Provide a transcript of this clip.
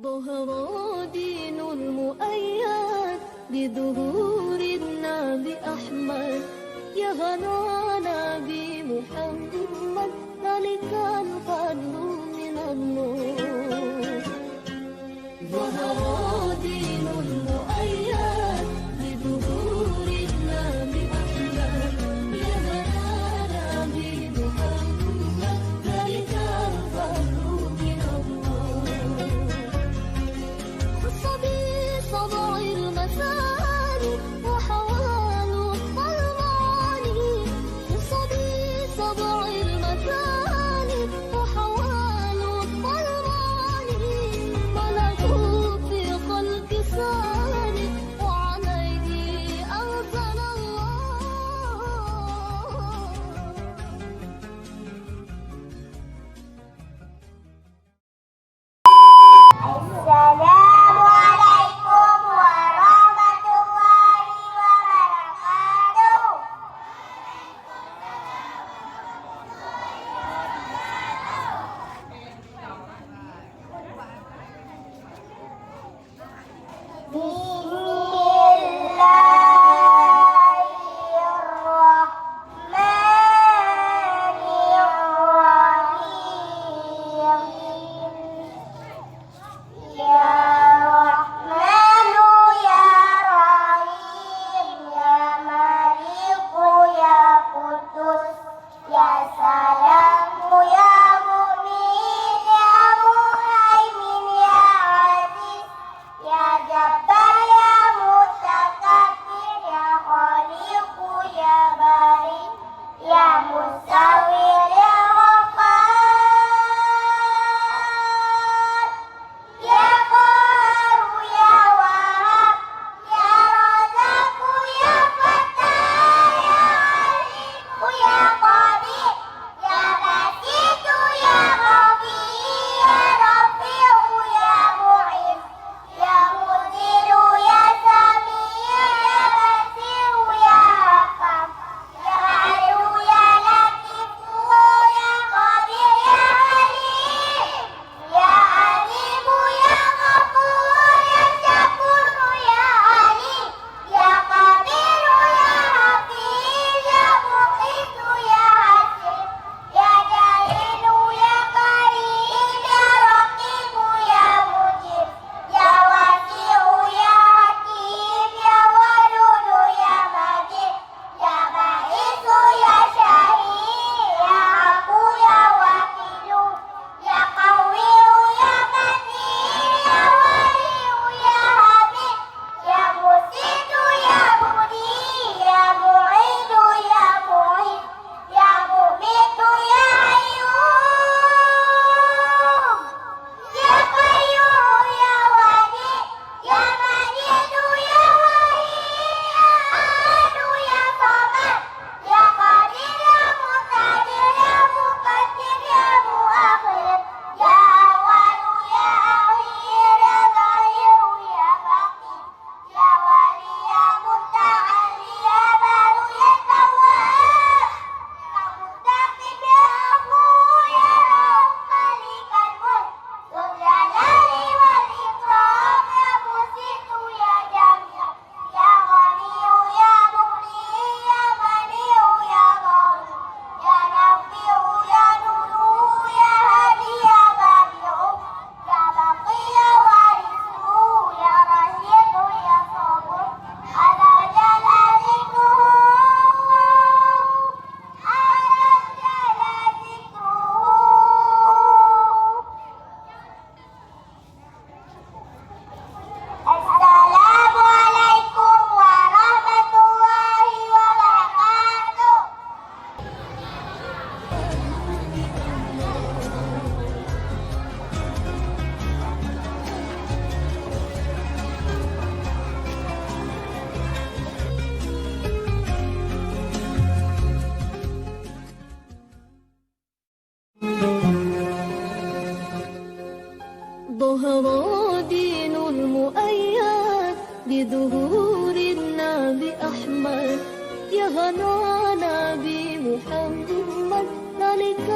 ظهر دين المؤيد بظهور النبي أحمد، يا هنانا بمحمد ذلك الفضل من الله. ظهر دين المؤيد بظهور النبي أحمد، يا هنانا بمحمد ذلك الفضل من الله. خص بصدع المثاني وحوال الظلماني، خص بصدع المثاني وحوال الظلماني، ملكوت في خلق ثاني وعليه أنزل الله. Assalamualaikum warahmatullahi wabarakatuh. Bismillahirrahmanirrahim. Ya Rahmanu ya Rahim, ya Maliku ya Qudus, ya Salamu ya Mu'min, ya Muhaimin ya Aziz, ya Jabbar ya Mutakabbir, ya Khaliqu ya Bari, ya Musawwir ya Ghaffar, ya Qaharu ya Wahhab, ya Razzaqu ya Fattah, ya Alimu ya Qadir, ya Basitu ya Ghafi, ya Rafi'u ya Mu'in, ya Mudiru ya Sami, ya Basiru ya Hakam, ya Alu ya Latifu, ya Qadir ya Halim, ya Alimu ya Ghafur, ya Syakuru ya Ali, ya Qabiru ya Hafiz, ya Muqitu ya Hasib, ya Jalilu ya Karim, ya Raqibu ya Mujib, ya Wasi'u ya Hakim, ya Wadudu ya Majid, ya Ba'isu ya Syahid, ya Aku ya Wakilu, ya Qawiyu ya Matin, ya Waliyu ya Habib, ya Musitu ya Mudi, ya Mu'idu ya Mu'id, ya Mumitu ya Ayyub, ya Qayyum ya Wajid, ya Majidu ya Wahid, ya Ahadu ya Samad, ya Qadir ya Muqtadir, ya Muqaddim ya Muakhir, ya Awalu ya Akhir, ya Zahiru ya Baqi, ya Wali ya Muta'ali, ya Baru ya Tawwab, ya Mustaqim ya Afu, ya Rauf Malikal Mulk, Dzul Jalali wal Ikram, ya Musitu ya Jami', ya Ghaniyu ya Mughni, ya Mani'u ya Dhari, ya Nafi'u ya Nuru, ya Hadi ya Badi'u, ya Baqi ya Warisu, ya Rasyidu ya Sabur, ala jalalikum, ala jalalikum. Assalamualaikum warahmatullahi wabarakatuh. ظهر دين المؤيد بظهور النبي أحمد، يا هنانا بمحمد ذلك